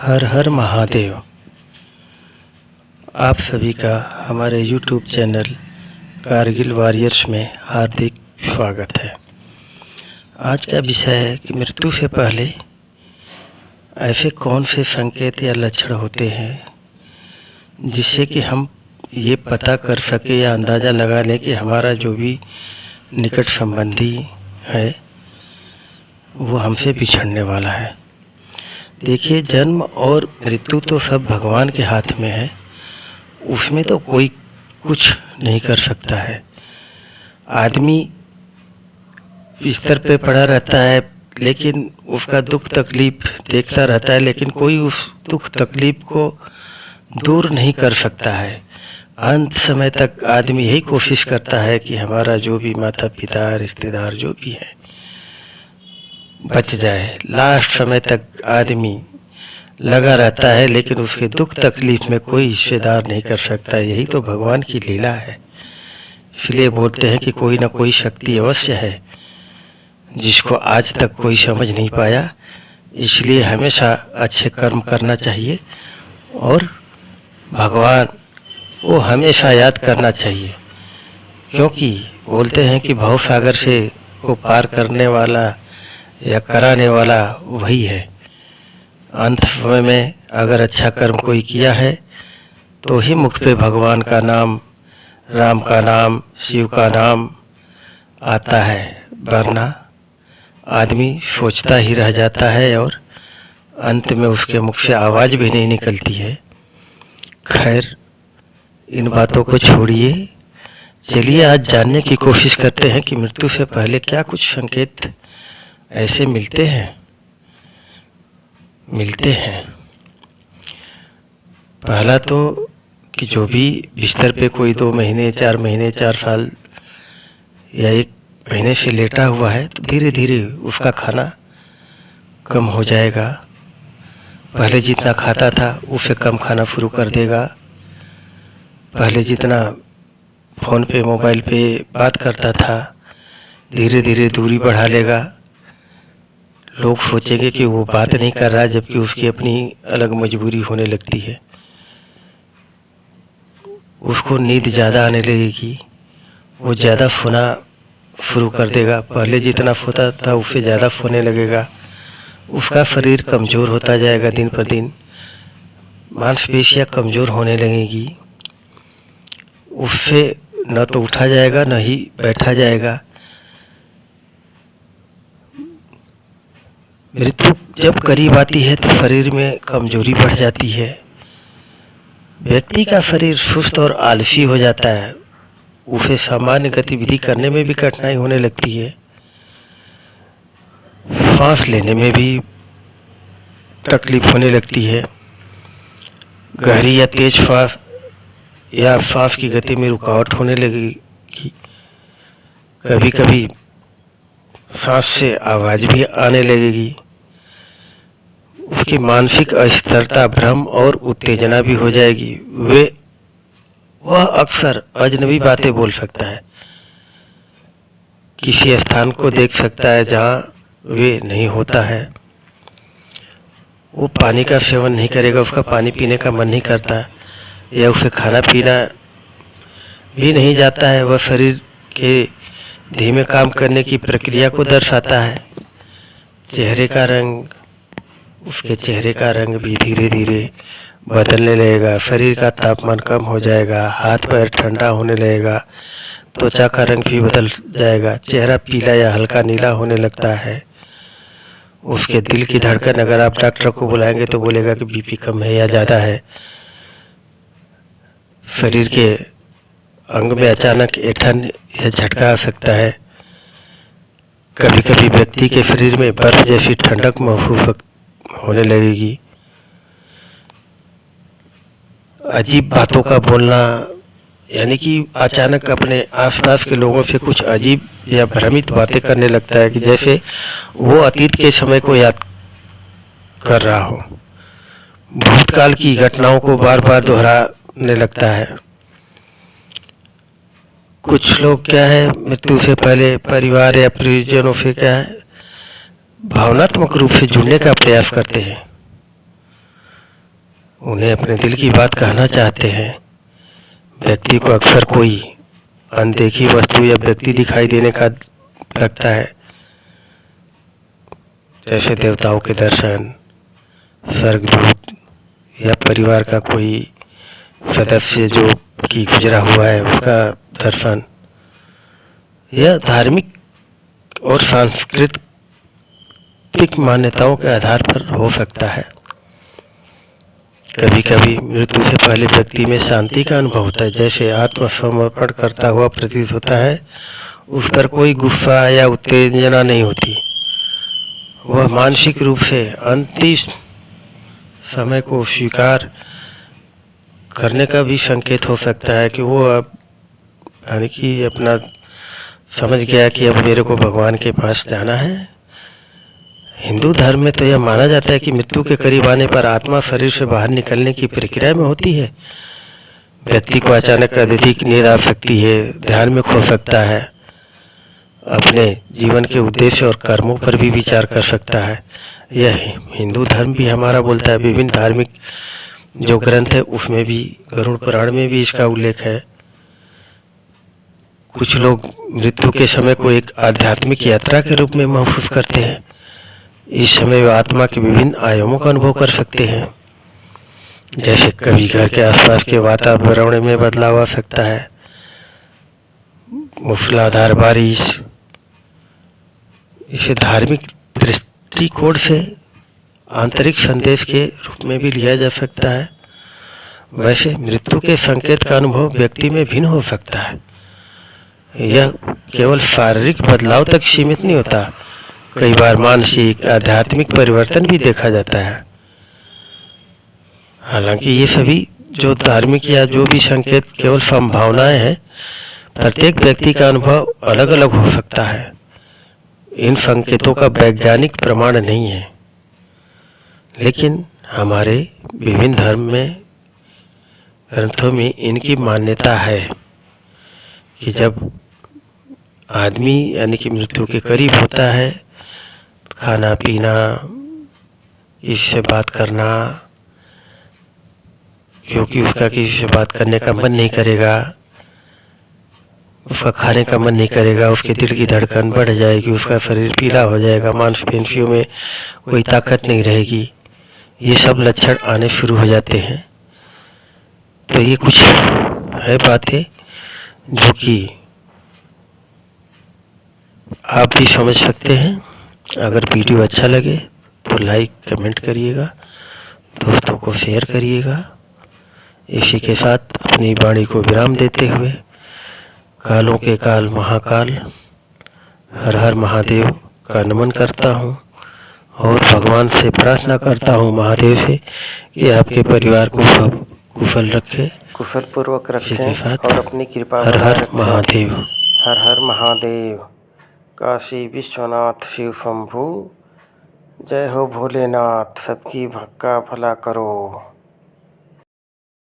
हर हर महादेव। आप सभी का हमारे YouTube चैनल कारगिल वॉरियर्स में हार्दिक स्वागत है। आज का विषय है कि मृत्यु से पहले ऐसे कौन से संकेत या लक्षण होते हैं जिससे कि हम ये पता कर सके या अंदाज़ा लगा लें कि हमारा जो भी निकट संबंधी है वो हमसे बिछड़ने वाला है। देखिए, जन्म और मृत्यु तो सब भगवान के हाथ में है, उसमें तो कोई कुछ नहीं कर सकता है। आदमी बिस्तर पे पड़ा रहता है लेकिन उसका दुख तकलीफ देखता रहता है, लेकिन कोई उस दुख तकलीफ को दूर नहीं कर सकता है। अंत समय तक आदमी यही कोशिश करता है कि हमारा जो भी माता पिता रिश्तेदार जो भी है बच जाए। लास्ट समय तक आदमी लगा रहता है, लेकिन उसके दुख तकलीफ में कोई हिस्सेदार नहीं कर सकता। यही तो भगवान की लीला है। इसलिए बोलते हैं कि कोई ना कोई शक्ति अवश्य है जिसको आज तक कोई समझ नहीं पाया। इसलिए हमेशा अच्छे कर्म करना चाहिए और भगवान को हमेशा याद करना चाहिए, क्योंकि बोलते हैं कि भव सागर से को पार करने वाला या कराने वाला वही है। अंत समय में अगर अच्छा कर्म कोई किया है तो ही मुख पे भगवान का नाम, राम का नाम, शिव का नाम आता है, वरना आदमी सोचता ही रह जाता है और अंत में उसके मुख से आवाज़ भी नहीं निकलती है। खैर, इन बातों को छोड़िए, चलिए आज जानने की कोशिश करते हैं कि मृत्यु से पहले क्या कुछ संकेत ऐसे मिलते हैं। पहला तो कि जो भी बिस्तर पे कोई 2 महीने 4 महीने 4 साल या 1 महीने से लेटा हुआ है तो धीरे धीरे उसका खाना कम हो जाएगा। पहले जितना खाता था उससे कम खाना शुरू कर देगा। पहले जितना फ़ोन पे मोबाइल पे बात करता था धीरे धीरे दूरी बढ़ा लेगा। लोग सोचेंगे कि वो बात नहीं कर रहा है, जबकि उसकी अपनी अलग मजबूरी होने लगती है। उसको नींद ज़्यादा आने लगेगी, वो ज़्यादा सोना शुरू कर देगा। पहले जितना सोता था उससे ज़्यादा सोने लगेगा। उसका शरीर कमज़ोर होता जाएगा, दिन पर दिन मांसपेशियाँ कमज़ोर होने लगेगी। उससे न तो उठा जाएगा न ही बैठा जाएगा। मृत्यु जब करीब आती है तो शरीर में कमजोरी बढ़ जाती है। व्यक्ति का शरीर सुस्त और आलसी हो जाता है। उसे सामान्य गतिविधि करने में भी कठिनाई होने लगती है। सांस लेने में भी तकलीफ होने लगती है। गहरी या तेज सांस या सांस की गति में रुकावट होने लगेगी। कभी कभी सांस से आवाज़ भी आने लगेगी। उसकी मानसिक अस्थिरता, भ्रम और उत्तेजना भी हो जाएगी। वह अक्सर अजनबी बातें बोल सकता है, किसी स्थान को देख सकता है जहाँ वे नहीं होता है। वो पानी का सेवन नहीं करेगा, उसका पानी पीने का मन नहीं करता या उसे खाना पीना भी नहीं जाता है। वह शरीर के धीमे काम करने की प्रक्रिया को दर्शाता है। चेहरे का रंग, उसके चेहरे का रंग भी धीरे धीरे बदलने लगेगा। शरीर का तापमान कम हो जाएगा, हाथ पैर ठंडा होने लगेगा, त्वचा का रंग भी बदल जाएगा। चेहरा पीला या हल्का नीला होने लगता है। उसके दिल की धड़कन, अगर आप डॉक्टर को बुलाएंगे तो बोलेगा कि बीपी कम है या ज़्यादा है। शरीर के अंग में अचानक ऐंठन या झटका आ सकता है। कभी कभी व्यक्ति के शरीर में बर्फ जैसी ठंडक महसूस होने लगेगी। अजीब बातों का बोलना, यानी कि अचानक अपने आसपास के लोगों से कुछ अजीब या भ्रमित बातें करने लगता है कि जैसे वो अतीत के समय को याद कर रहा हो। भूतकाल की घटनाओं को बार बार दोहराने लगता है। कुछ लोग क्या है, मृत्यु से पहले परिवार या परिजनों से क्या है, भावनात्मक रूप से जुड़ने का प्रयास करते हैं। उन्हें अपने दिल की बात कहना चाहते हैं। व्यक्ति को अक्सर कोई अनदेखी वस्तु या व्यक्ति दिखाई देने का लगता है, जैसे देवताओं के दर्शन, स्वर्गदूत या परिवार का कोई सदस्य जो कि गुजरा हुआ है उसका दर्शन। यह धार्मिक और सांस्कृतिक मान्यताओं के आधार पर हो सकता है। कभी कभी मृत्यु से पहले व्यक्ति में शांति का अनुभव होता है, जैसे आत्मसमर्पण करता हुआ प्रतीत होता है। उस पर कोई गुस्सा या उत्तेजना नहीं होती। वह मानसिक रूप से अंतिम समय को स्वीकार करने का भी संकेत हो सकता है कि वो अब यानी कि अपना समझ गया कि अब मेरे को भगवान के पास जाना है। हिंदू धर्म में तो यह माना जाता है कि मृत्यु के करीब आने पर आत्मा शरीर से बाहर निकलने की प्रक्रिया में होती है। व्यक्ति को अचानक अत्यधिक नींद आ सकती है, ध्यान में खो सकता है, अपने जीवन के उद्देश्य और कर्मों पर भी विचार कर सकता है। यह हिंदू धर्म भी हमारा बोलता है। विभिन्न धार्मिक जो ग्रंथ है उसमें भी, गरुड़ पुराण में भी इसका उल्लेख है। कुछ लोग मृत्यु के समय को एक आध्यात्मिक यात्रा के रूप में महसूस करते हैं। इस समय वे आत्मा के विभिन्न आयामों का अनुभव कर सकते हैं, जैसे कभी घर के आसपास के वातावरण में बदलाव आ सकता है, मूसलाधार बारिश। इसे धार्मिक दृष्टिकोण से आंतरिक संदेश के रूप में भी लिया जा सकता है। वैसे मृत्यु के संकेत का अनुभव व्यक्ति में भिन्न हो सकता है। यह केवल शारीरिक बदलाव तक सीमित नहीं होता, कई बार मानसिक आध्यात्मिक परिवर्तन भी देखा जाता है। हालांकि ये सभी जो धार्मिक या जो भी संकेत केवल संभावनाएं हैं, प्रत्येक व्यक्ति का अनुभव अलग अलग हो सकता है। इन संकेतों का वैज्ञानिक प्रमाण नहीं है, लेकिन हमारे विभिन्न धर्म में ग्रंथों में इनकी मान्यता है कि जब आदमी यानी कि मृत्यु के करीब होता है, खाना पीना, इससे बात करना, क्योंकि उसका किसी से बात करने का मन नहीं करेगा, उसका खाने का मन नहीं करेगा, उसके दिल की धड़कन बढ़ जाएगी, उसका शरीर पीला हो जाएगा, मांसपेशियों में कोई ताकत नहीं रहेगी। ये सब लक्षण आने शुरू हो जाते हैं। तो ये कुछ है बातें जो कि आप भी समझ सकते हैं। अगर वीडियो अच्छा लगे तो लाइक कमेंट करिएगा, दोस्तों को शेयर करिएगा। इसी के साथ अपनी वाणी को विराम देते हुए कालों के काल महाकाल हर हर महादेव का नमन करता हूँ और भगवान से प्रार्थना करता हूँ, महादेव से, कि आपके परिवार को सब कुशल रखे, कुशल पूर्वक रखें और अपनी कृपा हर बनाए हर रखें। महादेव। हर हर महादेव। काशी विश्वनाथ शिव शंभू। जय हो भोलेनाथ, सबकी भक्का भला करो।